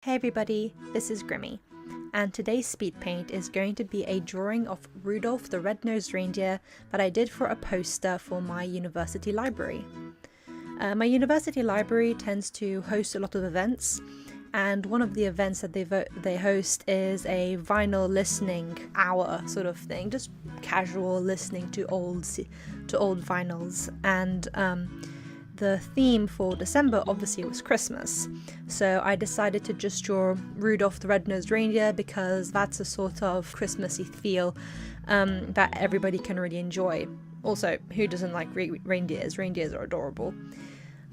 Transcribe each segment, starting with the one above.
Hey everybody, this is Grimmy, and today's Speedpaint is going to be a drawing of Rudolph the red-nosed reindeer that I did for a poster for my university library. My university library tends to host a lot of events, and one of the events that they host is a vinyl listening hour sort of thing, just casual listening to old vinyls, and the theme for December obviously was Christmas, so I decided to just draw Rudolph the red-nosed reindeer because that's a sort of Christmassy feel that everybody can really enjoy. Also, who doesn't like reindeers? Reindeers are adorable.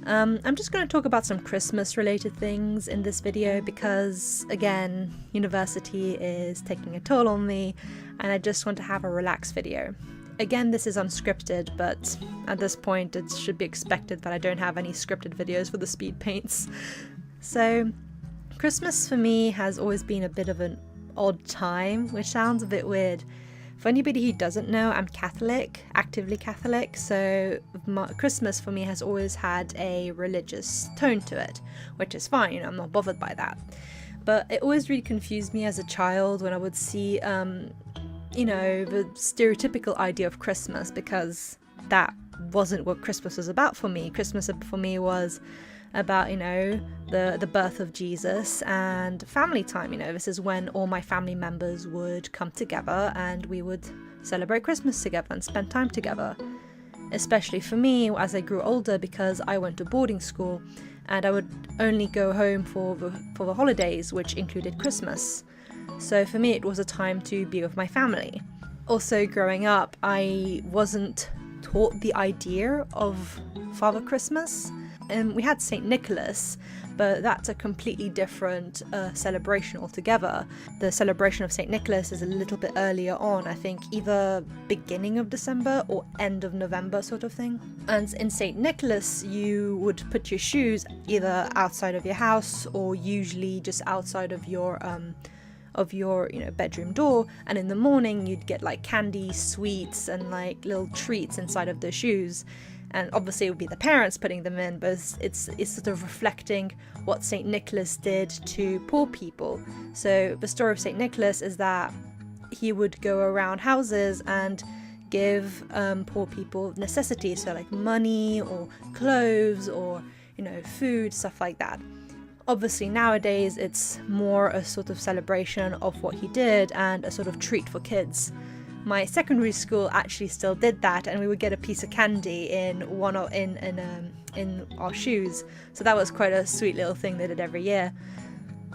I'm just going to talk about some Christmas related things in this video because, again, university is taking a toll on me and I just want to have a relaxed video. Again, this is unscripted, but at this point it should be expected that I don't have any scripted videos for the speed paints. So, Christmas for me has always been a bit of an odd time, which sounds a bit weird. For anybody who doesn't know, I'm Catholic, actively Catholic, so Christmas for me has always had a religious tone to it, which is fine, I'm not bothered by that. But it always really confused me as a child when I would see the stereotypical idea of Christmas, because that wasn't what Christmas was about for me. Christmas for me was about, the birth of Jesus and family time. This is when all my family members would come together and we would celebrate Christmas together and spend time together. Especially for me as I grew older, because I went to boarding school and I would only go home for the holidays, which included Christmas. So for me it was a time to be with my family. Also, growing up, I wasn't taught the idea of Father Christmas. And we had St. Nicholas, but that's a completely different celebration altogether. The celebration of St. Nicholas is a little bit earlier on, I think either beginning of December or end of November sort of thing. And in St. Nicholas, you would put your shoes either outside of your house or usually just outside of your bedroom door, and in the morning you'd get like candy, sweets, and like little treats inside of the shoes. And obviously it would be the parents putting them in, but it's sort of reflecting what St. Nicholas did to poor people. So the story of St. Nicholas is that he would go around houses and give poor people necessities, so like money or clothes or food, stuff like that. Obviously nowadays it's more a sort of celebration of what he did and a sort of treat for kids. My secondary school actually still did that, and we would get a piece of candy in our shoes, so that was quite a sweet little thing they did every year.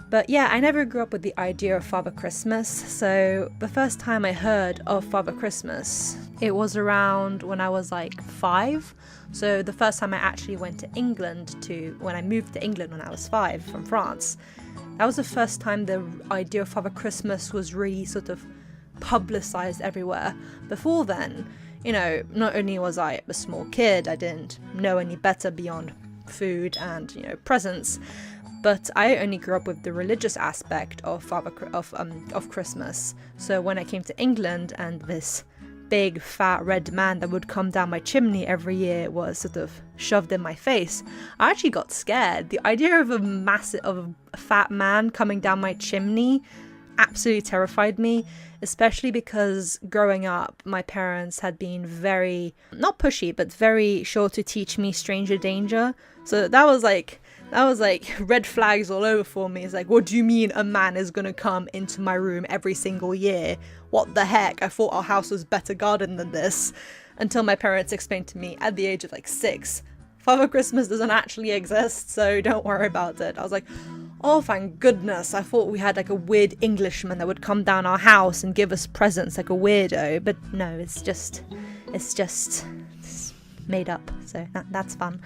But yeah, I never grew up with the idea of Father Christmas, so the first time I heard of Father Christmas, it was around when I was like 5. So the first time I actually went to England, when I moved to England when I was 5 from France, that was the first time the idea of Father Christmas was really sort of publicized everywhere. Before then, not only was I a small kid, I didn't know any better beyond food and presents, but I only grew up with the religious aspect of Christmas. So when I came to England and this big fat red man that would come down my chimney every year was sort of shoved in my face, I actually got scared. The idea of a fat man coming down my chimney absolutely terrified me, especially because growing up my parents had been very, not pushy, but very sure to teach me stranger danger. So that was like red flags all over for me. It's like, what do you mean a man is gonna come into my room every single year? What the heck? I thought our house was better guarded than this. Until my parents explained to me at the age of like 6, Father Christmas doesn't actually exist, so don't worry about it. I was like, oh, thank goodness. I thought we had like a weird Englishman that would come down our house and give us presents like a weirdo, but no, it's just made up, so that's fun.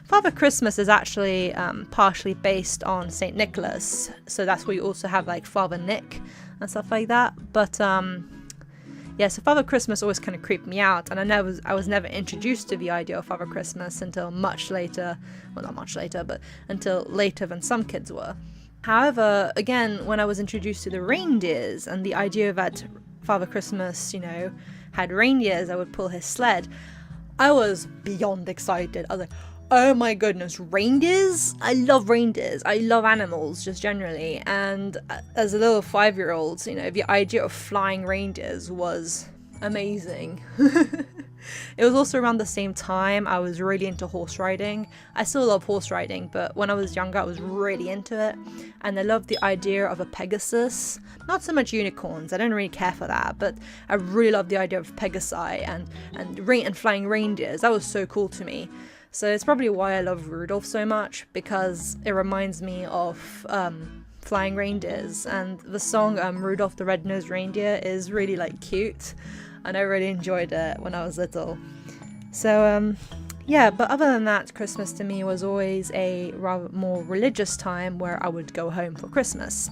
Father Christmas is actually partially based on St. Nicholas, so that's where you also have like Father Nick and stuff like that. But so Father Christmas always kind of creeped me out, and I was never introduced to the idea of Father Christmas until much later. Well, not much later, but until later than some kids were. However, again, when I was introduced to the reindeers and the idea that Father Christmas, had reindeers, I would pull his sled, I was beyond excited. I was like, Oh my goodness, reindeers? I love reindeers. I love animals just generally. And as a little 5-year-old, you know, the idea of flying reindeers was amazing. It was also around the same time I was really into horse riding. I still love horse riding, but when I was younger I was really into it. And I loved the idea of a Pegasus. Not so much unicorns, I don't really care for that, but I really loved the idea of Pegasi and flying reindeers. That was so cool to me. So it's probably why I love Rudolph so much, because it reminds me of flying reindeers. And the song Rudolph the Red-Nosed Reindeer is really like cute, and I really enjoyed it when I was little. So yeah, but other than that, Christmas to me was always a rather more religious time where I would go home for Christmas.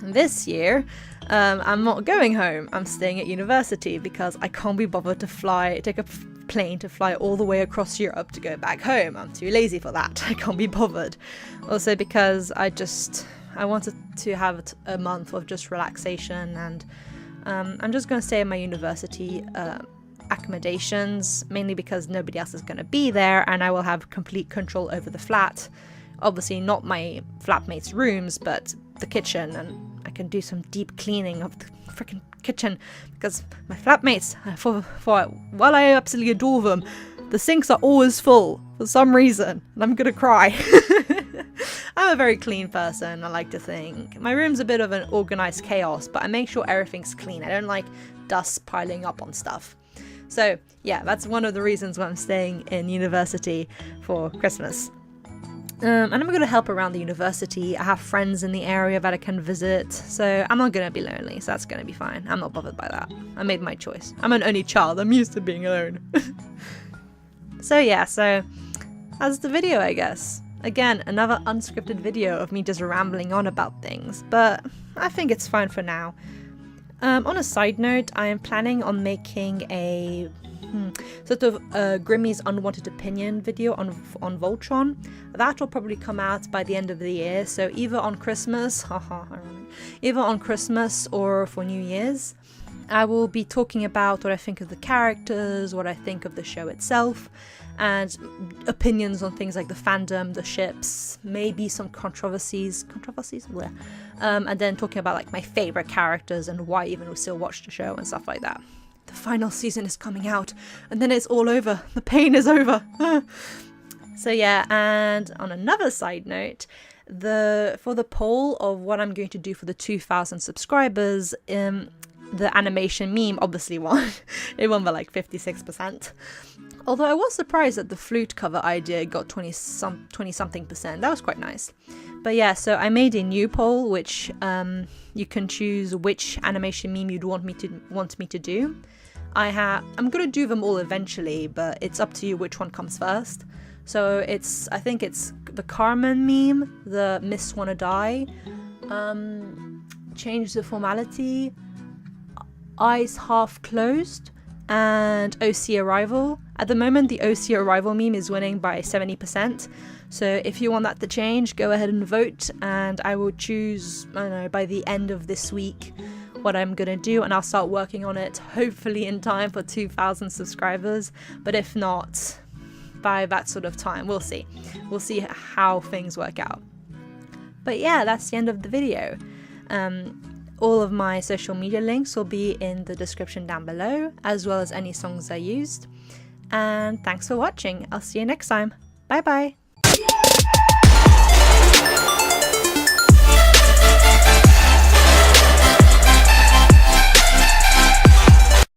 This year, I'm not going home. I'm staying at university because I can't be bothered to take a plane to fly all the way across Europe to go back home. I'm too lazy for that. I can't be bothered. Also because I wanted to have a month of just relaxation, and I'm just going to stay at my university accommodations, mainly because nobody else is going to be there and I will have complete control over the flat. Obviously not my flatmates' rooms, but the kitchen, and I can do some deep cleaning of the freaking kitchen, because my flatmates, while I absolutely adore them, the sinks are always full for some reason, and I'm gonna cry. I'm a very clean person, I like to think. My room's a bit of an organized chaos, but I make sure everything's clean. I don't like dust piling up on stuff. So yeah, that's one of the reasons why I'm staying in university for Christmas. And I'm going to help around the university. I have friends in the area that I can visit, so I'm not going to be lonely, so that's going to be fine. I'm not bothered by that. I made my choice. I'm an only child. I'm used to being alone. So yeah, so that's the video, I guess. Again, another unscripted video of me just rambling on about things, but I think it's fine for now. On a side note, I am planning on making a sort of Grimmy's Unwanted Opinion video on Voltron. That will probably come out by the end of the year, so either on Christmas, or for New Year's. I will be talking about what I think of the characters, what I think of the show itself, and opinions on things like the fandom, the ships, maybe some controversies, and then talking about like my favorite characters and why even we still watch the show and stuff like that. The final season is coming out, and then it's all over. The pain is over. So yeah, and on another side note, for the poll of what I'm going to do for the 2,000 subscribers, the animation meme obviously won. It won by like 56%. Although I was surprised that the flute cover idea got 20-something%. That was quite nice. But yeah, so I made a new poll, which you can choose which animation meme you'd want me to do. I'm gonna do them all eventually, but it's up to you which one comes first. So I think it's the Carmen meme, the Miss Wanna Die, Change the Formality, Eyes Half Closed, and OC Arrival. At the moment, the OC Arrival meme is winning by 70%. So if you want that to change, go ahead and vote, and I will choose, I don't know, by the end of this week what I'm gonna do, and I'll start working on it, hopefully in time for 2,000 subscribers. But if not, by that sort of time, we'll see. We'll see how things work out. But yeah, that's the end of the video. All of my social media links will be in the description down below, as well as any songs I used. And thanks for watching. I'll see you next time. Bye bye.